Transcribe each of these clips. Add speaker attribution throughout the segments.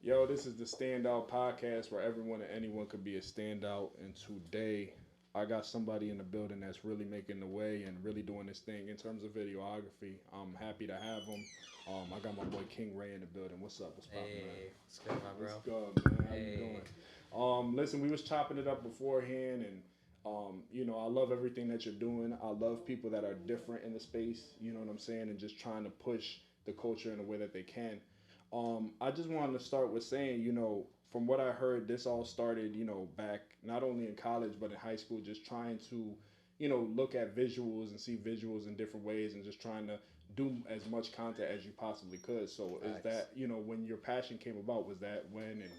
Speaker 1: Yo, this is the Standout Podcast where everyone and anyone could be a standout. And today, I got somebody in the building that's really making the way and really doing this thing in terms of videography. I'm happy to have him. I got my boy King Ray in the building. What's up? What's poppin', man?
Speaker 2: Hey, what's good, my bro?
Speaker 1: What's good, man? How you
Speaker 2: Hey.
Speaker 1: doing? Listen, we was chopping it up beforehand, and I love everything that you're doing. I love people that are different in the space. You know what I'm saying, and just trying to push the culture in a way that they can. I just wanted to start with saying, from what I heard, this all started, back not only in college but in high school, just trying to, look at visuals and see visuals in different ways, and just trying to do as much content as you possibly could. So
Speaker 2: Facts.
Speaker 1: is that, when your passion came about, was that when and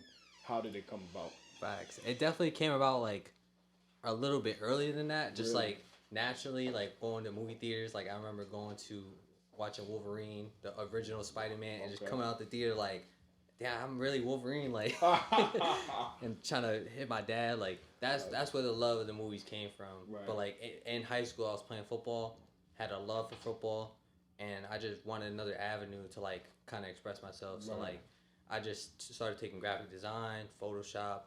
Speaker 1: how did it come about?
Speaker 2: Facts. It definitely came about like a little bit earlier than that. Just
Speaker 1: Really?
Speaker 2: like naturally, like going to movie theaters. Like I remember going to watching Wolverine, the original Spider-Man, and just coming out the theater like, damn, I'm really Wolverine, like, and trying to hit my dad. Like that's where the love of the movies came from.
Speaker 1: Right.
Speaker 2: But like in high school, I was playing football, had a love for football, and I just wanted another avenue to like kind of express myself. So like I just started taking graphic design, Photoshop,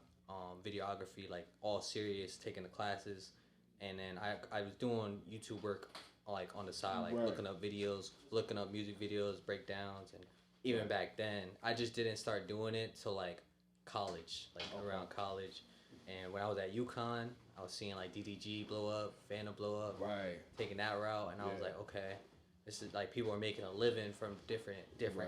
Speaker 2: videography, like all serious, taking the classes, and then I was doing YouTube work like on the side, like looking up videos, looking up music videos, breakdowns, and even back then, I just didn't start doing it till like college, like around college. And when I was at UConn, I was seeing like DDG blow up, Phantom blow up, taking that route, and I was like, okay, this is like people are making a living from different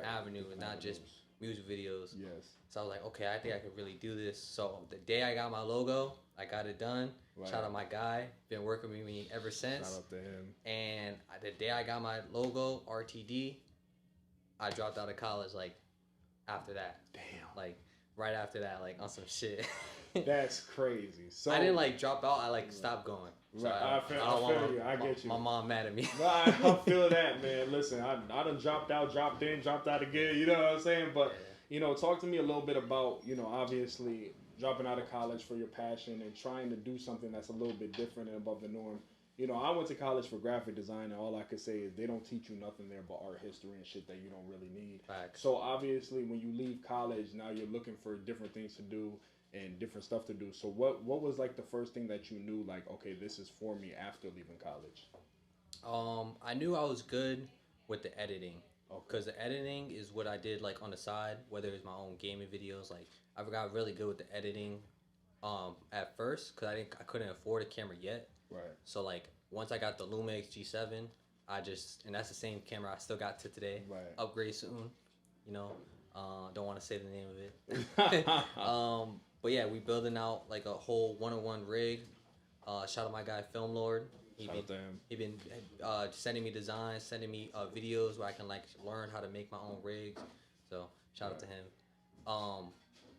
Speaker 2: avenues, not just music videos.
Speaker 1: Yes.
Speaker 2: So I was like, okay, I think I could really do this. So the day I got my logo, I got it done. Shout out my guy, been working with me ever since.
Speaker 1: Shout out to him.
Speaker 2: And the day I got my logo, RTD, I dropped out of college like after that.
Speaker 1: Damn.
Speaker 2: Like right after that, like on some shit.
Speaker 1: That's crazy. So
Speaker 2: I didn't like drop out. I like stopped going. So
Speaker 1: I feel you. I get you.
Speaker 2: My mom mad at me.
Speaker 1: I feel that, man. Listen, I done dropped out, dropped in, dropped out again. You know what I'm saying? But talk to me a little bit about obviously dropping out of college for your passion and trying to do something that's a little bit different and above the norm. I went to college for graphic design, and all I could say is they don't teach you nothing there but art history and shit that you don't really need.
Speaker 2: Facts.
Speaker 1: So obviously, when you leave college, now you're looking for different things to do and different stuff to do. So what was like the first thing that you knew, like, okay, this is for me after leaving college?
Speaker 2: I knew I was good with the editing. Because the editing is what I did like on the side, whether it's my own gaming videos. Like I got really good with the editing at first because I couldn't afford a camera yet.
Speaker 1: Right. So
Speaker 2: like once I got the Lumix G7, and that's the same camera I still got to today.
Speaker 1: Right.
Speaker 2: Upgrade soon, don't want to say the name of it. But yeah, we building out like a whole 101 rig. Shout out my guy Film Lord. He been sending me designs, sending me videos where I can like learn how to make my own rigs. So shout out to him.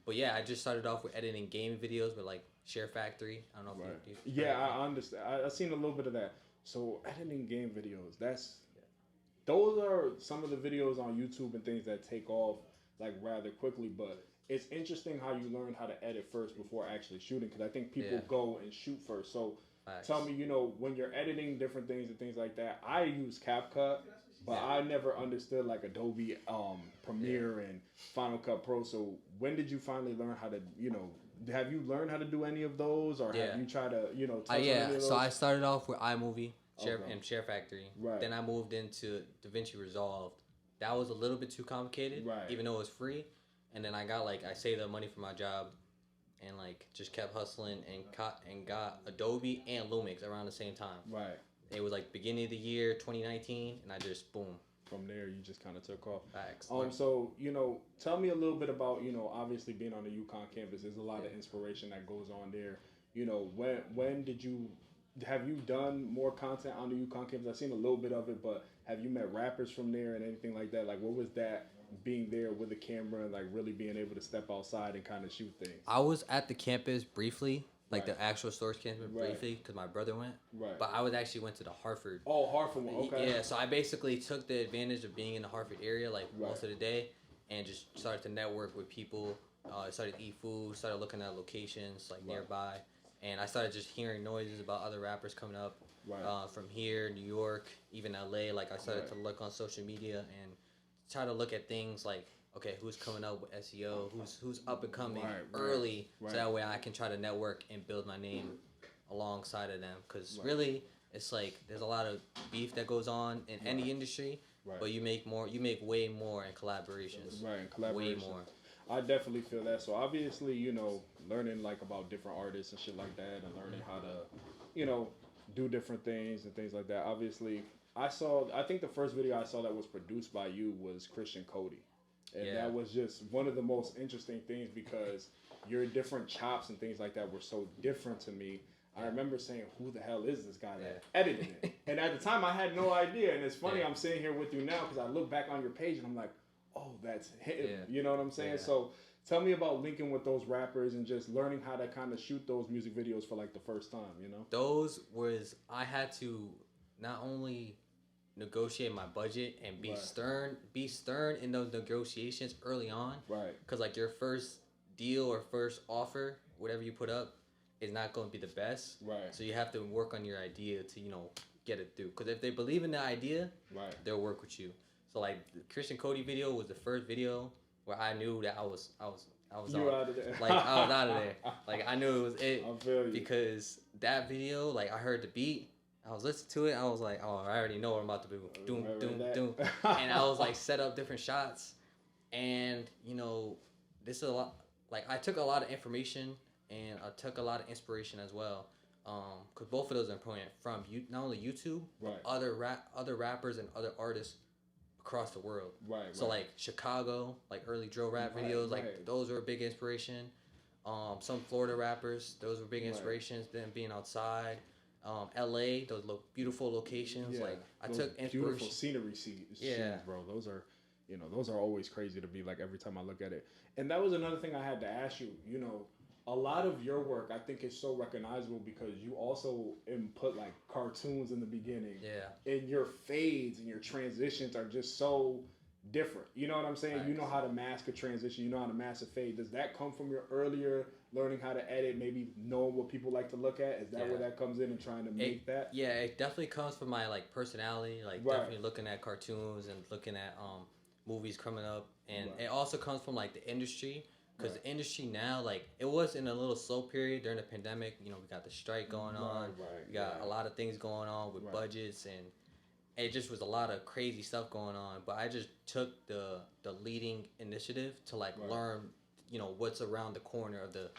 Speaker 2: But yeah, I just started off with editing gaming videos with like Share Factory. I don't know if you
Speaker 1: I understand. I seen a little bit of that. So editing game videos, those are some of the videos on YouTube and things that take off like rather quickly. But it's interesting how you learn how to edit first before actually shooting, because I think people go and shoot first. So tell me, when you're editing different things and things like that, I use CapCut. But I never understood like Adobe Premiere and Final Cut Pro. So when did you finally learn how to, have you learned how to do any of those, or have you tried to, touch on any of those?
Speaker 2: So I started off with iMovie and Share Factory.
Speaker 1: Right.
Speaker 2: Then I moved into DaVinci Resolve. That was a little bit too complicated, even though it was free. And then I saved the money for my job, and like just kept hustling and got Adobe and Lumix around the same time.
Speaker 1: Right.
Speaker 2: It was like beginning of the year 2019, and I just boom.
Speaker 1: From there, you just kind of took off.
Speaker 2: Facts.
Speaker 1: So tell me a little bit about obviously being on the UConn campus. There's a lot of inspiration that goes on there. When did you have you done more content on the UConn campus? I've seen a little bit of it, but have you met rappers from there and anything like that? Like, what was that being there with the camera and like really being able to step outside and kind of shoot things?
Speaker 2: I was at the campus briefly. Like the actual storage campus briefly, because my brother went. Right. But I went to the Hartford.
Speaker 1: Oh, Hartford one, okay.
Speaker 2: Yeah, so I basically took the advantage of being in the Hartford area like most of the day, and just started to network with people. Started to eat food, started looking at locations like nearby, and I started just hearing noises about other rappers coming up from here, New York, even LA. Like I started to look on social media and try to look at things like, okay, who's coming up with SEO, who's up and coming
Speaker 1: Right,
Speaker 2: early,
Speaker 1: right.
Speaker 2: so that way I can try to network and build my name alongside of them. Because really, it's like there's a lot of beef that goes on in any industry, but you make way more in collaborations.
Speaker 1: Right, in collaboration.
Speaker 2: Way more.
Speaker 1: I definitely feel that. So obviously, you know, learning like about different artists and shit like that, and learning how to, you know, do different things and things like that. Obviously, I think the first video I saw that was produced by you was Christian Cody. And that was just one of the most interesting things because your different chops and things like that were so different to me. I remember saying, who the hell is this guy that edited it? And at the time, I had no idea. And it's funny, I'm sitting here with you now because I look back on your page and I'm like, oh, that's him. Yeah. You know what I'm saying? Yeah. So tell me about linking with those rappers and just learning how to kind of shoot those music videos for like the first time, you know?
Speaker 2: I had to not only negotiate my budget and be stern in those negotiations early on.
Speaker 1: Right.
Speaker 2: Because like your first deal or first offer, whatever you put up, is not going to be the best.
Speaker 1: Right.
Speaker 2: So you have to work on your idea to, you know, get it through. Because if they believe in the idea, they'll work with you. So like the Christian Cody video was the first video where I knew that I was
Speaker 1: out of there.
Speaker 2: Like I was out of there. Like I knew it was it.
Speaker 1: I feel you.
Speaker 2: Because that video, like I heard the beat, I was listening to it, I was like, oh, I already know what I'm about to do. Doom, doom, doom. And I was like set up different shots. And, you know, this is a lot, like I took a lot of information and I took a lot of inspiration as well. Because both of those are important from not only YouTube, but other rappers and other artists across the world. So like Chicago, like early drill rap videos, like those were a big inspiration. Some Florida rappers, those were big inspirations. Them being outside. LA, those beautiful locations. Like I took inspiration.
Speaker 1: Beautiful scenery scenes, bro. Those are, you know, those are always crazy to me. Like every time I look at it, and that was another thing I had to ask you. You know, a lot of your work I think is so recognizable because you also input like cartoons in the beginning.
Speaker 2: Yeah.
Speaker 1: And your fades and your transitions are just so different. You know what I'm saying? Nice. You know how to mask a transition. You know how to mask a fade. Does that come from your earlier learning how to edit, maybe knowing what people like to look at? Is that where that comes in and trying to make that?
Speaker 2: Yeah, it definitely comes from my like personality, like definitely looking at cartoons and looking at movies coming up, and it also comes from like the industry because the industry now, like it was in a little slow period during the pandemic. You know, we got the strike going on, we got a lot of things going on with budgets, and it just was a lot of crazy stuff going on. But I just took the leading initiative to like learn, you know, what's around the corner of the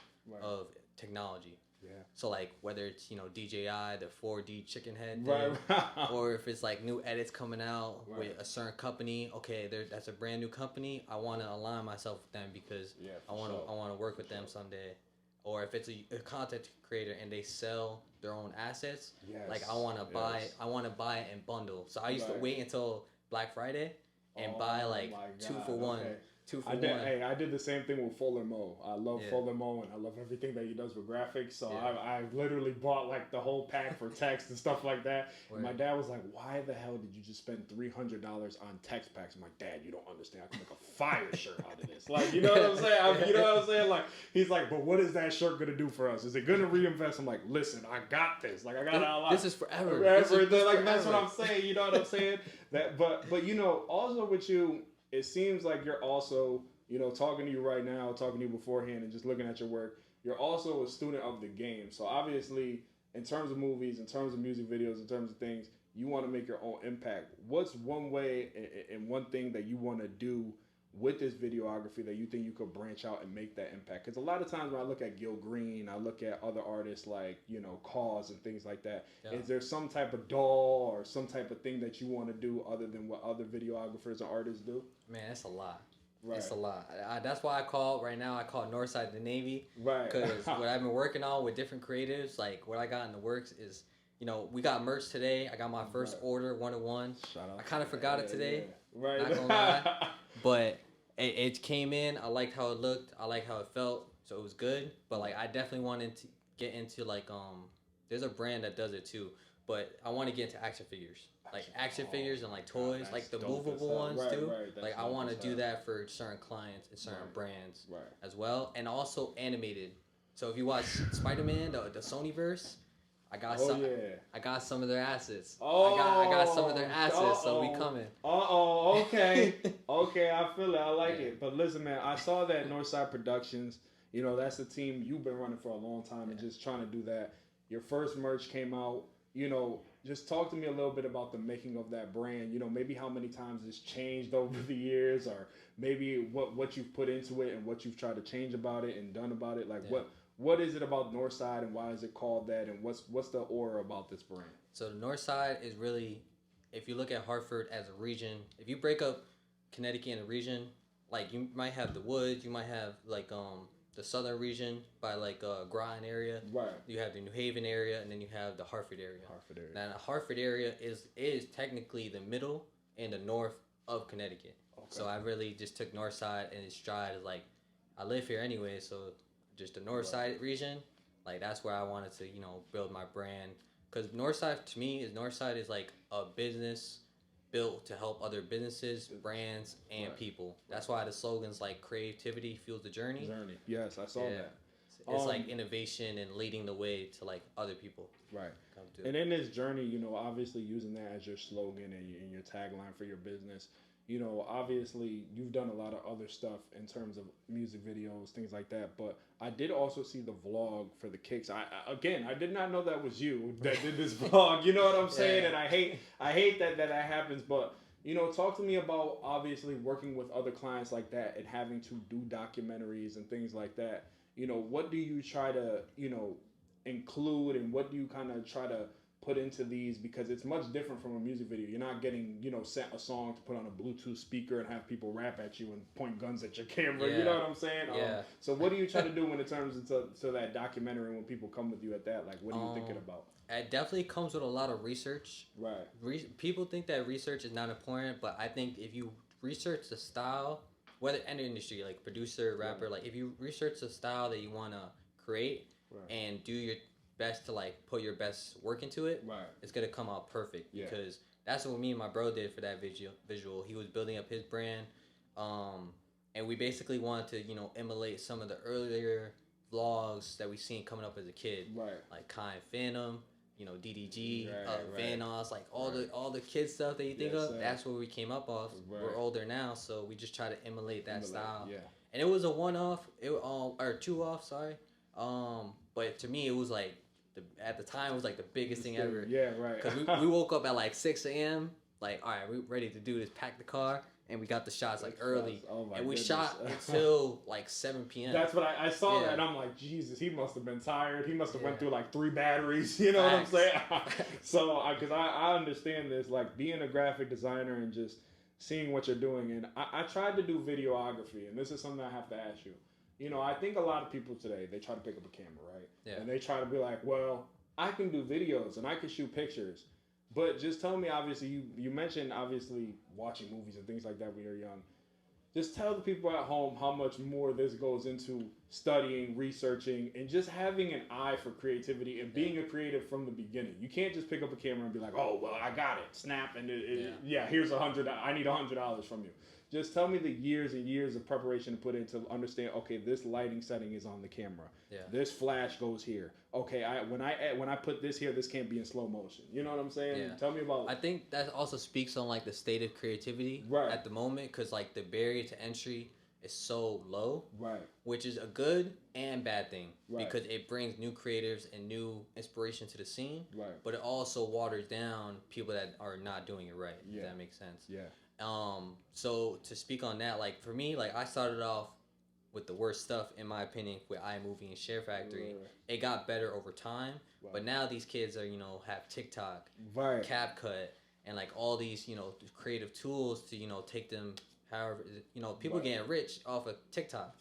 Speaker 2: of technology. Yeah. So like whether it's, you know, DJI, the 4D chicken head thing, or if it's like new edits coming out with a certain company, okay, that's a brand new company. I want to align myself with them because I want to work with them someday. Or if it's a content creator and they sell their own assets, like I want to buy it in bundle. So I used to wait until Black Friday and buy like 2 for 1.
Speaker 1: Okay.
Speaker 2: 2 for 1.
Speaker 1: I did the same thing with Fuller Mo. I love Fuller Mo and I love everything that he does with graphics. So I literally bought like the whole pack for text and stuff like that. And my dad was like, "Why the hell did you just spend $300 on text packs?" I'm like, "Dad, you don't understand. I can make a fire shirt out of this." Like, you know what I'm saying? You know what I'm saying? Like, he's like, "But what is that shirt gonna do for us? Is it gonna reinvest?" I'm like, "Listen, I got this. Like, I got a lot.
Speaker 2: This is forever.
Speaker 1: That's what I'm saying. You know what I'm saying? But you know, also with you, it seems like you're also, you know, talking to you right now, talking to you beforehand, and just looking at your work, you're also a student of the game. So obviously, in terms of movies, in terms of music videos, in terms of things, you want to make your own impact. What's one way and one thing that you want to do with this videography that you think you could branch out and make that impact? Because a lot of times when I look at Gil Green, I look at other artists like, you know, Cause and things like that. Yeah. Is there some type of doll or some type of thing that you want to do other than what other videographers and artists do?
Speaker 2: Man, it's a lot. It's a lot. That's why I call Northside the Navy.
Speaker 1: Right.
Speaker 2: Because what I've been working on with different creatives, like what I got in the works is, you know, we got merch today. I got my first order, 1-to-1. I kind of forgot it today.
Speaker 1: Right.
Speaker 2: Not gonna lie. But it came in. I liked how it looked. I liked how it felt. So it was good. But like, I definitely wanted to get into like, there's a brand that does it too. But I want to get into action figures. Like action figures and like toys, like the movable ones too. Like I want to do that for certain clients and certain brands as well. And also animated. So if you watch Spider-Man, the Sonyverse, I got
Speaker 1: Oh
Speaker 2: some.
Speaker 1: yeah.
Speaker 2: I got some of their assets.
Speaker 1: Oh.
Speaker 2: I got some of their assets, so we coming.
Speaker 1: Okay. Okay, I feel it. I like
Speaker 2: Yeah.
Speaker 1: it. But listen, man, I saw that Northside Productions. You know, that's the team you've been running for a long time and just trying to do that. Your first merch came out. You know, just talk to me a little bit about the making of that brand. You know, maybe how many times it's changed over the years, or maybe what you've put into it and what you've tried to change about it and done about it. Like what is it about Northside and why is it called that, and what's the aura about this brand?
Speaker 2: So the Northside is really, if you look at Hartford as a region, if you break up Connecticut in a region, like you might have the woods, you might have like the southern region by like Groton area.
Speaker 1: Right.
Speaker 2: You have the New Haven area, and then you have the Hartford area.
Speaker 1: Hartford area.
Speaker 2: Now the Hartford area is technically the middle and the north of Connecticut. Okay. So I really just took Northside and its stride as like, I live here anyway, so just the Northside region, like that's where I wanted to, you know, build my brand. Because Northside to me is like a business built to help other businesses, brands, and people. That's why the slogan's like creativity fuels the journey.
Speaker 1: Yes, I saw that.
Speaker 2: It's like innovation and leading the way to like other people.
Speaker 1: Right. And in this journey, you know, obviously using that as your slogan and your tagline for your business, you know, obviously you've done a lot of other stuff in terms of music videos, things like that. But I did also see the vlog for the Kicks. I did not know that was you that did this vlog. You know what I'm saying? And I hate that happens. But you know, talk to me about obviously working with other clients like that and having to do documentaries and things like that. You know, what do you try to, you know, include, and what do you kind of try to put into these, because it's much different from a music video. You're not getting, you know, sent a song to put on a Bluetooth speaker and have people rap at you and point guns at your camera. You know what I'm saying? So what do you try to do when it turns into that documentary, when people come with you at that? Like, what are you thinking about?
Speaker 2: It definitely comes with a lot of research.
Speaker 1: Right.
Speaker 2: People think that research is not important, but I think if you research the style, whether any industry, like producer, rapper, like if you research the style that you want to create and do your best to like put your best work into it, it's gonna come out perfect. Because that's what me and my bro did for that visual. He was building up his brand, and we basically wanted to, you know, emulate some of the earlier vlogs that we seen coming up as a kid, like Kai and Phantom, you know, DDG, Vanos, like all the kid stuff that you think of. That's what we came up off. We're older now, so we just try to emulate that style. And it was a one-off, or two-off, sorry. But to me, it was like, at the time, it was like the biggest thing ever.
Speaker 1: Yeah, right.
Speaker 2: Because we woke up at like 6 a.m. Like, all right, we ready to do this, pack the car, and we got the shots like early. And we shot until like 7 p.m.
Speaker 1: That's what I saw that, and I'm like, Jesus, he must have been tired. He must have went through like 3 batteries. You know what I'm saying? So, because I understand this, like being a graphic designer and just seeing what you're doing. And I tried to do videography, and this is something I have to ask you. You know, I think a lot of people today, they try to pick up a camera, right? Yeah. And they try to be like, well, I can do videos and I can shoot pictures. But just tell me, obviously, you mentioned, obviously, watching movies and things like that when you're young. Just tell the people at home how much more this goes into studying, researching, and just having an eye for creativity and being a creative from the beginning. You can't just pick up a camera and be like, oh, well, I got it. Snap, and here's $100. I need $100 from you. Just tell me the years and years of preparation to put in to understand, okay, this lighting setting is on the camera. This flash goes here. Okay, when I put this here, this can't be in slow motion. You know what I'm saying? Tell me about.
Speaker 2: I think that also speaks on like the state of creativity at the moment, because like the barrier to entry is so low, which is a good and bad thing, because it brings new creatives and new inspiration to the scene, but it also waters down people that are not doing it right. If that makes sense. So to speak on that, like for me, like I started off with the worst stuff in my opinion with iMovie and Share Factory. It got better over time, but now these kids are, you know, have TikTok, CapCut, and like all these, you know, creative tools to, you know, take them however, you know, people getting rich off of TikTok.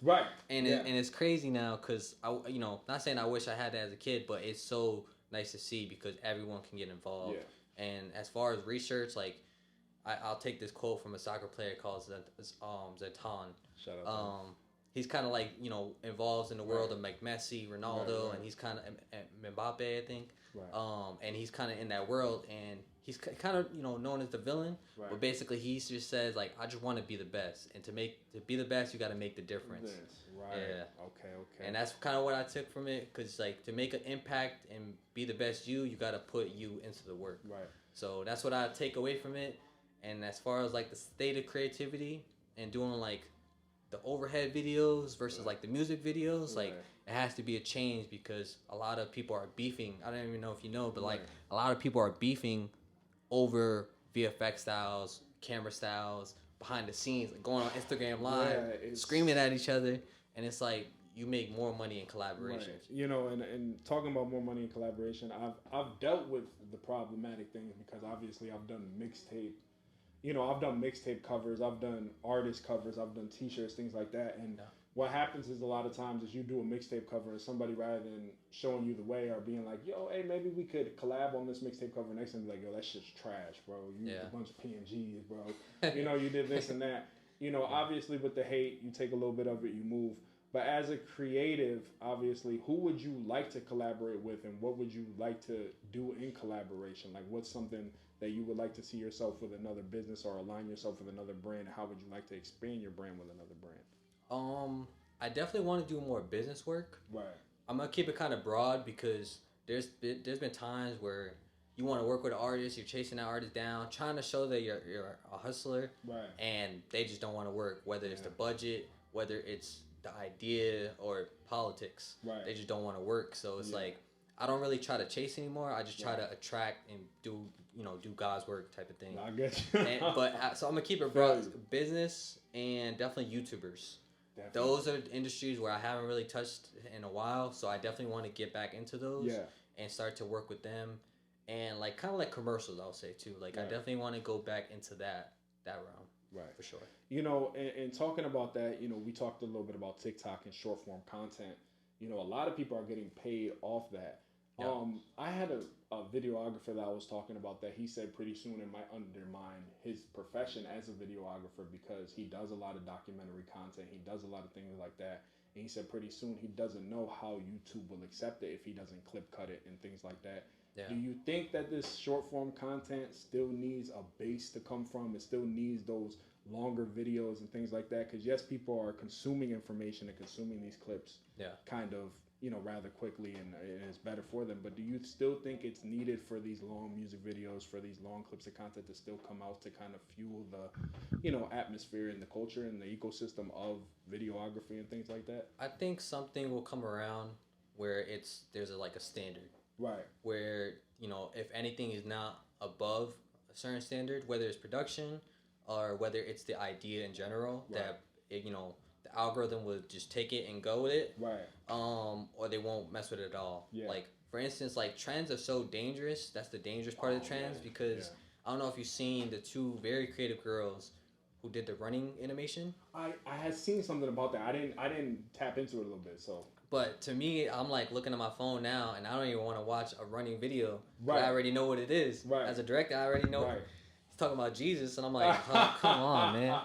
Speaker 2: And and it's crazy now, because I, you know, not saying I wish I had that as a kid, but it's so nice to see because everyone can get involved. And as far as research, like I'll take this quote from a soccer player called Zlatan.
Speaker 1: Shout out.
Speaker 2: he's kind of like, you know, involved in the world of like Messi, Ronaldo, and he's kind of Mbappe, I think. And he's kind of in that world, and he's kind of, you know, known as the villain. But basically, he just says like, I just want to be the best, and to be the best, you got to make the difference. Yeah. Okay. And that's kind of what I took from it, because like to make an impact and be the best you got to put you into the work. So that's what I take away from it. And as far as like the state of creativity and doing like the overhead videos versus like the music videos, like it has to be a change, because a lot of people are beefing. I don't even know if you know, but like a lot of people are beefing over VFX styles, camera styles, behind the scenes, like going on Instagram Live, screaming at each other. And it's like, you make more money in collaboration.
Speaker 1: You know, and talking about more money in collaboration, I've dealt with the problematic things, because obviously I've done mixtape. You know, I've done mixtape covers, I've done artist covers, I've done t-shirts, things like that. And what happens is a lot of times is you do a mixtape cover, and somebody, rather than showing you the way or being like, yo, hey, maybe we could collab on this mixtape cover, next time be like, yo, that shit's trash, bro. You used a bunch of PNGs, bro. You know, you did this and that. You know, obviously with the hate, you take a little bit of it, you move. But as a creative, obviously, who would you like to collaborate with, and what would you like to do in collaboration? Like, what's something that you would like to see yourself with another business, or align yourself with another brand? How would you like to expand your brand with another brand?
Speaker 2: I definitely want to do more business work. I'm gonna keep it kind of broad, because there's been times where you want to work with an artist, you're chasing that artist down, trying to show that you're a hustler, and they just don't want to work. Whether it's the budget, whether it's the idea, or politics, they just don't want to work. So it's like, I don't really try to chase anymore. I just try to attract and do God's work type of thing.
Speaker 1: I get you.
Speaker 2: So I'm gonna keep it broad. Business and definitely YouTubers. Those are industries where I haven't really touched in a while. So I definitely want to get back into those and start to work with them. And like kind of like commercials, I'll say too. Like I definitely want to go back into that realm. For sure.
Speaker 1: You know, and talking about that, you know, we talked a little bit about TikTok and short form content. You know, a lot of people are getting paid off that. I had a videographer that I was talking about that he said pretty soon it might undermine his profession as a videographer, because he does a lot of documentary content. He does a lot of things like that. And he said pretty soon he doesn't know how YouTube will accept it if he doesn't clip cut it and things like that. Do you think that this short form content still needs a base to come from? It still needs those longer videos and things like that? Because yes, people are consuming information and consuming these clips kind of, you know, rather quickly, and it's better for them. But do you still think it's needed for these long music videos, for these long clips of content to still come out to kind of fuel the, you know, atmosphere and the culture and the ecosystem of videography and things like that?
Speaker 2: I think something will come around where there's like a standard. Where, you know, if anything is not above a certain standard, whether it's production or whether it's the idea in general, that you know, the algorithm will just take it and go with it, or they won't mess with it at all. Like for instance, like trends are so dangerous. That's the dangerous part of the trends, because I don't know if you've seen the two very creative girls who did the running animation.
Speaker 1: I had seen something about that. I didn't tap into it a little bit, so.
Speaker 2: But to me, I'm like looking at my phone now, and I don't even want to watch a running video. I already know what it is. As a director, I already know. He's talking about Jesus, and I'm like, oh, come on, man.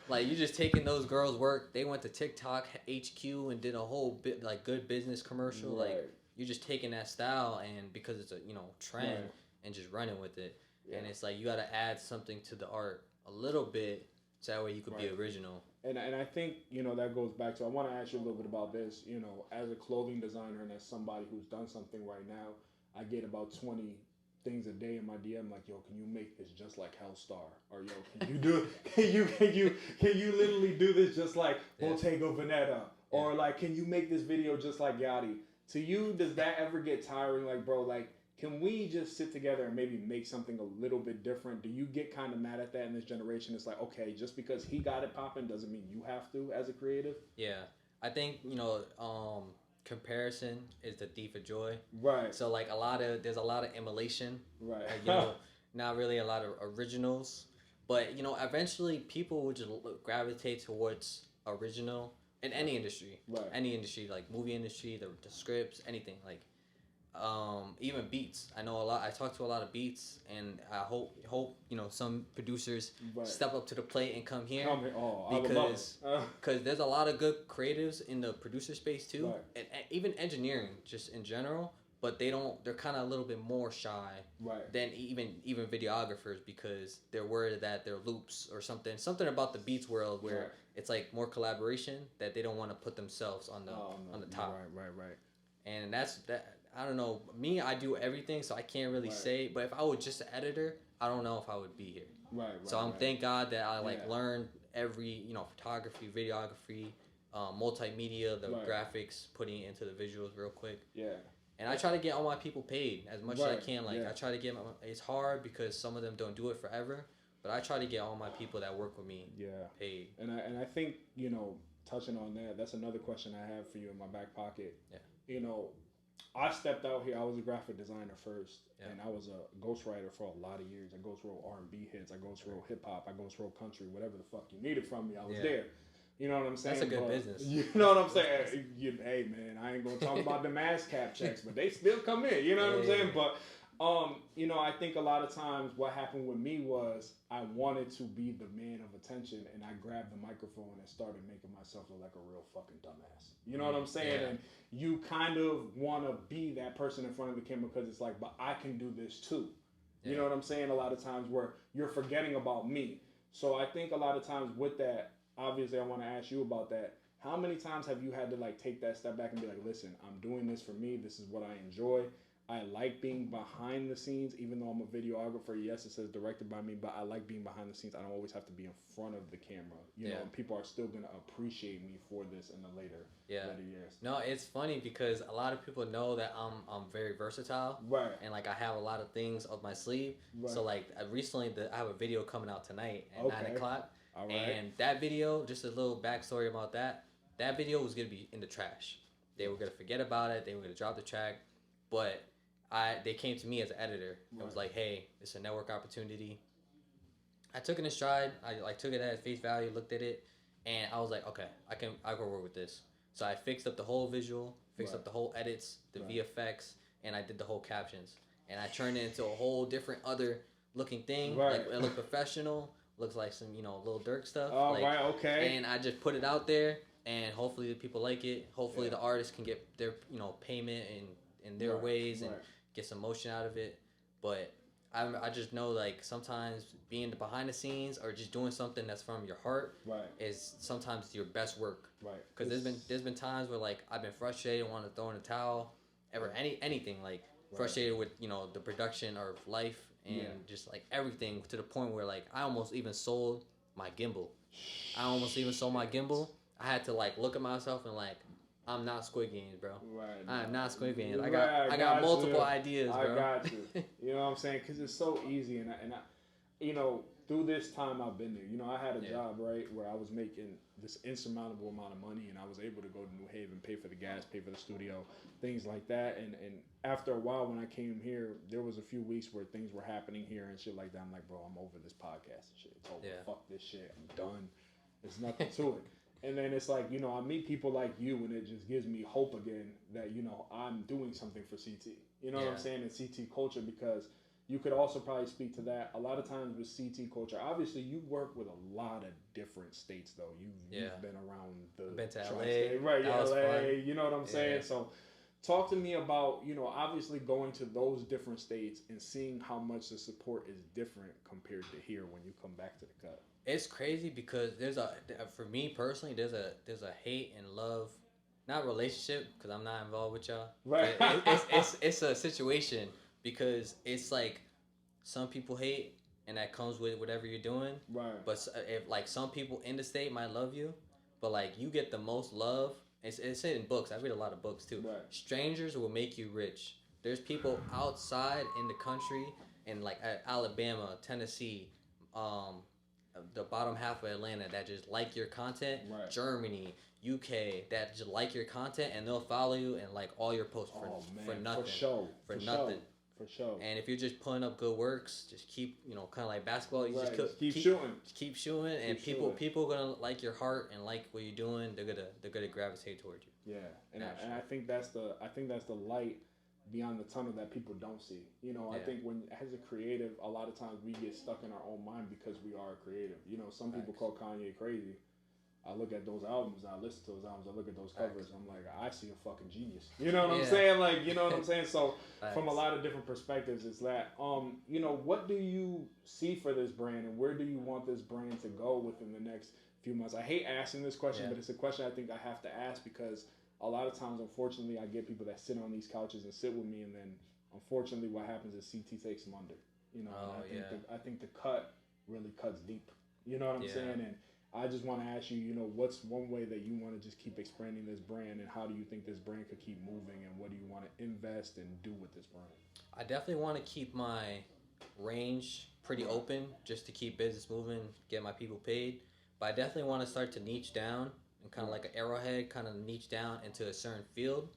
Speaker 2: Like, you're just taking those girls' work. They went to TikTok HQ and did a whole bit like good business commercial. Like, you're just taking that style, and because it's a, you know, trend, and just running with it. And it's like, you got to add something to the art a little bit, so that way you could be original.
Speaker 1: And I think, you know, that goes back to, I want to ask you a little bit about this. You know, as a clothing designer and as somebody who's done something right now, I get about 20 things a day in my DM, like, yo, can you make this just like Hellstar? Or yo, can you do can you literally do this just like Bottega Veneta? Or like, can you make this video just like Yachty? To you, does that ever get tiring? Like, bro, like, can we just sit together and maybe make something a little bit different? Do you get kind of mad at that in this generation? It's like, okay, just because he got it popping doesn't mean you have to as a creative?
Speaker 2: Yeah. I think, you know, comparison is the thief of joy. So like there's a lot of emulation. You know, not really a lot of originals. But, you know, eventually people will just gravitate towards original in any industry. Any industry, like movie industry, the scripts, anything. Like, Even beats. I know a lot. I talk to a lot of beats, and I hope some producers step up to the plate and come here. Because there's a lot of good creatives in the producer space too, and even engineering just in general. But they're kind of a little bit more shy than even videographers, because they're worried that their loops or something about the beats world where it's like more collaboration, that they don't want to put themselves on the top.
Speaker 1: Right.
Speaker 2: And that's that. I don't know. Me, I do everything, so I can't really say. But if I was just an editor, I don't know if I would be here. So thank God that I learned every photography, videography, multimedia, the graphics, putting it into the visuals real quick.
Speaker 1: Yeah.
Speaker 2: And I try to get all my people paid as much as I can. I try to get it's hard because some of them don't do it forever, but I try to get all my people that work with me paid.
Speaker 1: And I think, touching on that, that's another question I have for you in my back pocket.
Speaker 2: Yeah.
Speaker 1: I stepped out here. I was a graphic designer first, and I was a ghostwriter for a lot of years. I ghostwrote R&B hits. I ghostwrote hip hop. I ghostwrote country. Whatever the fuck you needed from me, I was there. You know what I'm saying?
Speaker 2: That's a good business.
Speaker 1: You know what I'm saying? Hey, man, I ain't going to talk about the mass cap checks, but they still come in. You know what I'm saying? But, I think a lot of times what happened with me was I wanted to be the man of attention, and I grabbed the microphone and started making myself look like a real fucking dumbass. You know what I'm saying? And you kind of want to be that person in front of the camera because it's like, but I can do this too. You know what I'm saying? A lot of times where you're forgetting about me. So I think a lot of times with that, obviously, I want to ask you about that. How many times have you had to take that step back and be like, listen, I'm doing this for me. This is what I enjoy. I like being behind the scenes, even though I'm a videographer. Yes, it says directed by me, but I like being behind the scenes. I don't always have to be in front of the camera. You know, and people are still going to appreciate me for this in the later years.
Speaker 2: No, it's funny because a lot of people know that I'm very versatile.
Speaker 1: Right.
Speaker 2: And I have a lot of things up my sleeve. Right. So recently I have a video coming out tonight at 9 o'clock.
Speaker 1: All right.
Speaker 2: And that video, just a little backstory about that video was going to be in the trash. They were going to forget about it. They were going to drop the track. But they came to me as an editor. It was like, hey, it's a network opportunity. I took it in stride. I took it at face value, looked at it, and I was like, okay, I can work with this. So I fixed up the whole visual, fixed up the whole edits, the VFX, and I did the whole captions. And I turned it into a whole different other looking thing. Like it looked professional. Looks like some, Lil Durk stuff.
Speaker 1: Right, okay.
Speaker 2: And I just put it out there, and hopefully the people like it. Hopefully the artists can get their, payment in their ways and get some motion out of it. But I just know sometimes being behind the scenes or just doing something that's from your heart is sometimes your best work. Right. Because there's been times where I've been frustrated, want to throw in the towel, anything frustrated with the production or life and just everything, to the point where I almost even sold my gimbal. I had to look at myself and I'm not Squid Games, bro. Right. I am not Squid Games. I got multiple ideas, bro.
Speaker 1: I got you. You know what I'm saying? Because it's so easy, and I through this time I've been there. I had a job where I was making this insurmountable amount of money, and I was able to go to New Haven, pay for the gas, pay for the studio, things like that. And after a while, when I came here, there was a few weeks where things were happening here and shit like that. I'm like, bro, I'm over this podcast and shit. It's over. Fuck this shit. I'm done. There's nothing to it. And then it's I meet people like you, and it just gives me hope again that, I'm doing something for CT. You know what I'm saying? In CT culture, because you could also probably speak to that. A lot of times with CT culture, obviously you work with a lot of different states, though. You've been around
Speaker 2: been to LA.
Speaker 1: Right, LA. You know what I'm saying? So talk to me about, obviously going to those different states and seeing how much the support is different compared to here when you come back to the cut.
Speaker 2: It's crazy because for me personally, there's a hate and love, not relationship, because I'm not involved with y'all.
Speaker 1: Right.
Speaker 2: It's a situation, because it's some people hate, and that comes with whatever you're doing. Right. But if some people in the state might love you, but you get the most love. It's in books. I read a lot of books too. Right. Strangers will make you rich. There's people outside in the country, in Alabama, Tennessee, the bottom half of Atlanta, that just like your content. Right. Germany, UK, that just like your content, and they'll follow you and all your posts for nothing. For nothing. For sure. And if you're just putting up good works, just keep, kind of like basketball, you just keep shooting. Keep shooting, and people are gonna like your heart and like what you're doing. They're gonna gravitate towards you.
Speaker 1: Yeah, and I think that's the light beyond the tunnel that people don't see. You know, I think when as a creative, a lot of times we get stuck in our own mind because we are creative. You know, some people call Kanye crazy. I look at those albums, I listen to those albums, I look at those covers, I'm like, I see a fucking genius. You know what I'm saying? Like, you know what I'm saying? So from a lot of different perspectives, it's that, you know, what do you see for this brand and where do you want this brand to go within the next few months? I hate asking this question, but it's a question I think I have to ask because a lot of times, unfortunately, I get people that sit on these couches and sit with me, and then unfortunately what happens is CT takes them under. You know, I think the cut really cuts deep. You know what I'm saying? And I just want to ask you, you know, what's one way that you want to just keep expanding this brand, and how do you think this brand could keep moving, and what do you want to invest and do with this brand?
Speaker 2: I definitely want to keep my range pretty open just to keep business moving, get my people paid. But I definitely want to start to niche down and kind of like an arrowhead, kind of niche down into a certain field.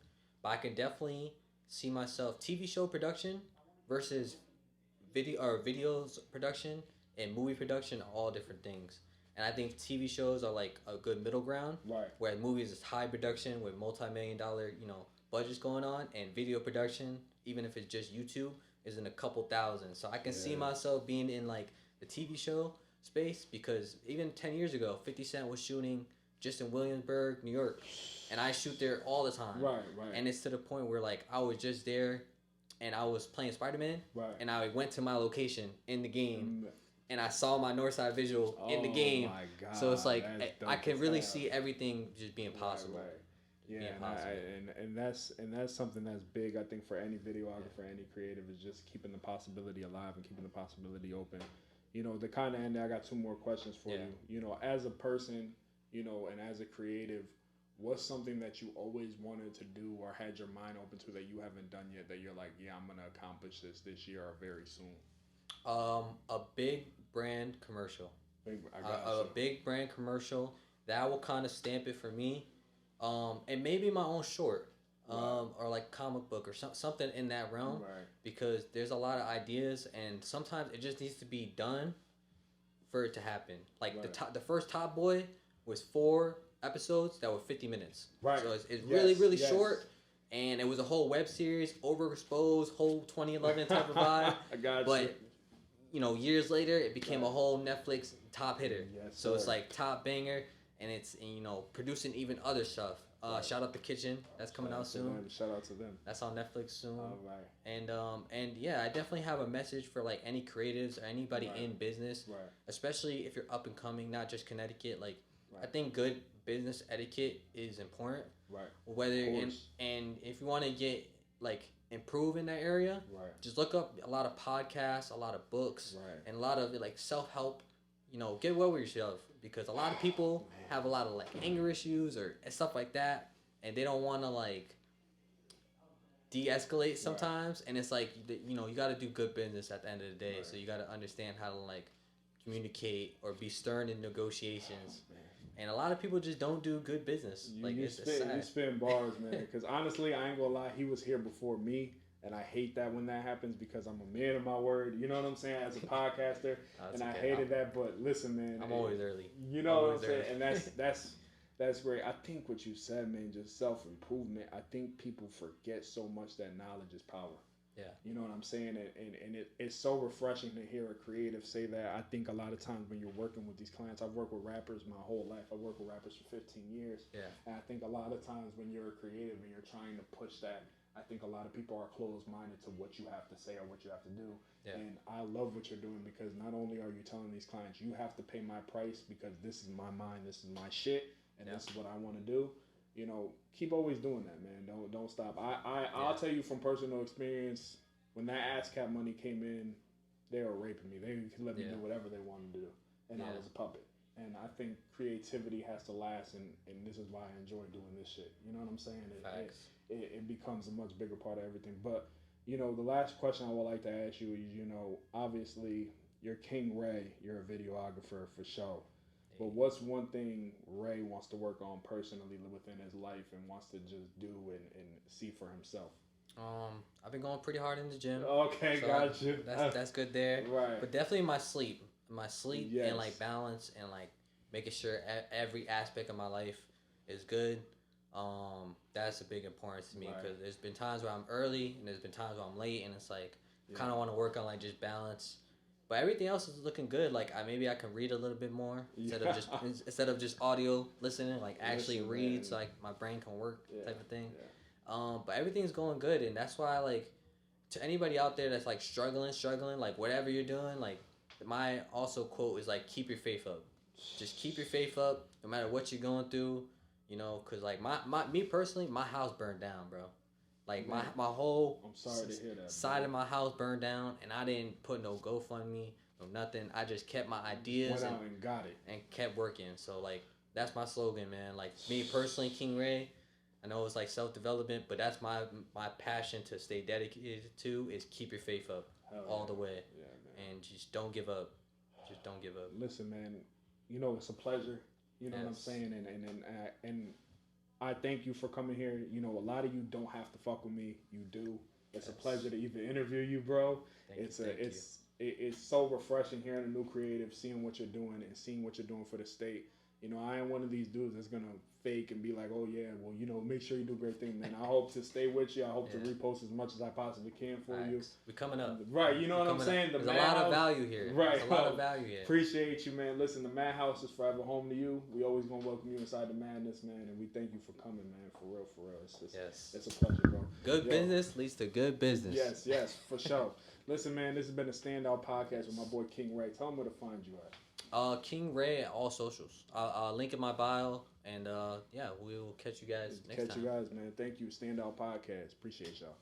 Speaker 2: But I can definitely see myself TV show production versus videos production and movie production are all different things. And I think TV shows are like a good middle ground, where movies is high production with multi-million-dollar, you know, budgets going on, and video production, even if it's just YouTube, is in a couple thousand. So I can see myself being in like the TV show space, because even 10 years ago, 50 Cent was shooting just in Williamsburg, New York, and I shoot there all the time. Right. And it's to the point where like I was just there, and I was playing Spider-Man, and I went to my location in the game. And I saw my Northside visual in the game. My God, so it's like I can really see everything just being possible.
Speaker 1: Yeah, and that's something that's big. I think for any videographer, any creative, is just keeping the possibility alive and keeping the possibility open. You know, the kind of end. I got two more questions for you. You know, as a person, you know, and as a creative, what's something that you always wanted to do or had your mind open to that you haven't done yet, that you're like, yeah, I'm gonna accomplish this year or very soon?
Speaker 2: A big brand commercial. A big brand commercial that will kind of stamp it for me, and maybe my own short, or like comic book or something in that realm, because there's a lot of ideas, and sometimes it just needs to be done for it to happen. Like the first Top Boy was 4 episodes that were 50 minutes. So it's really short. And it was a whole web series, overexposed, whole 2011 type of vibe. I got you. You know, years later, it became a whole Netflix top hitter. So it's like top banger, and it's, you know, producing even other stuff. Shout out The Kitchen, that's coming out soon.
Speaker 1: Shout out to them.
Speaker 2: That's on Netflix soon. All right. And yeah, I definitely have a message for like any creatives or anybody in business, especially if you're up and coming, not just Connecticut. Like, I think good business etiquette is important. Whether and if you want to get like improve in that area, just look up a lot of podcasts, a lot of books, and a lot of like self-help. You know, get well with yourself, because a lot of people have a lot of like anger issues or stuff like that, and they don't want to like de-escalate sometimes. And it's like, you know, you got to do good business at the end of the day, so you got to understand how to like communicate or be stern in negotiations. And a lot of people just don't do good business.
Speaker 1: You spin bars, man. Because honestly, I ain't gonna lie, he was here before me, and I hate that when that happens, because I'm a man of my word. You know what I'm saying? As a podcaster, and I hated that. But listen, man,
Speaker 2: I'm always early.
Speaker 1: You know what I'm saying? And that's great. I think what you said, man, just self-improvement. I think people forget so much that knowledge is power. You know what I'm saying? And it's so refreshing to hear a creative say that. I think a lot of times when you're working with these clients, I've worked with rappers my whole life. I've worked with rappers for 15 years. And I think a lot of times when you're a creative and you're trying to push that, I think a lot of people are closed-minded to what you have to say or what you have to do. And I love what you're doing, because not only are you telling these clients, you have to pay my price because this is my mind, this is my shit, and this is what I want to do. You know, keep always doing that, man. Don't stop. I'll tell you from personal experience, when that ASCAP money came in, they were raping me. They could let me do whatever they wanted to do, and I was a puppet. And I think creativity has to last, and this is why I enjoy doing this shit. You know what I'm saying? It becomes a much bigger part of everything. But, you know, the last question I would like to ask you is, you know, obviously you're King Ray, you're a videographer for show. But what's one thing Ray wants to work on personally within his life and wants to just do and see for himself?
Speaker 2: I've been going pretty hard in the gym.
Speaker 1: Okay, so got you.
Speaker 2: That's good there. But definitely my sleep, and like balance, and like making sure every aspect of my life is good. That's a big importance to me
Speaker 1: Right.
Speaker 2: because there's been times where I'm early and there's been times where I'm late, and it's like
Speaker 1: Yeah.
Speaker 2: kind of want to work on like just balance. But everything else is looking good. Like maybe I can read a little bit more instead of just audio listening. Like actually read,
Speaker 1: man.
Speaker 2: so like my brain can work, type of thing.
Speaker 1: Yeah.
Speaker 2: But everything's going good, and that's why like to anybody out there that's like struggling, like whatever you're doing, like my also quote is like keep your faith up. Just keep your faith up, no matter what you're going through. You know, cause like me personally, my house burned down, bro. Like my whole
Speaker 1: I'm sorry to hear that,
Speaker 2: side of my house burned down, and I didn't put no GoFundMe, no nothing. I just kept my ideas
Speaker 1: went out and got it
Speaker 2: and kept working. So like that's my slogan, man. Like me personally, King Ray. I know it's like self-development, but that's my passion to stay dedicated to is keep your faith up all the way, and just don't give up. Just don't give up.
Speaker 1: Listen, man, you know it's a pleasure. You know what I'm saying, and I thank you for coming here. You know, a lot of you don't have to fuck with me. You do. It's a pleasure to even interview you, bro. It's so refreshing hearing a new creative, seeing what you're doing, and seeing what you're doing for the state. You know, I ain't one of these dudes that's gonna fake and be like, oh yeah, well, you know, make sure you do great things, man. I hope to stay with you. I hope to repost as much as I possibly can for you.
Speaker 2: We're coming up.
Speaker 1: Right, you know what I'm saying?
Speaker 2: There's a lot of value here.
Speaker 1: Right.
Speaker 2: There's a lot of value here.
Speaker 1: Appreciate you, man. Listen, the Madhouse is forever home to you. We always gonna welcome you inside the madness, man, and we thank you for coming, man. For real, for real. It's a pleasure, bro.
Speaker 2: Good business leads to good business.
Speaker 1: Yes, for sure. Listen, man, this has been a standout podcast with my boy King Ray. Tell him where to find you at.
Speaker 2: King Ray at all socials. I'll link in my bio, and we'll catch you guys next time.
Speaker 1: Catch you guys, man. Thank you. Standout Podcast. Appreciate y'all.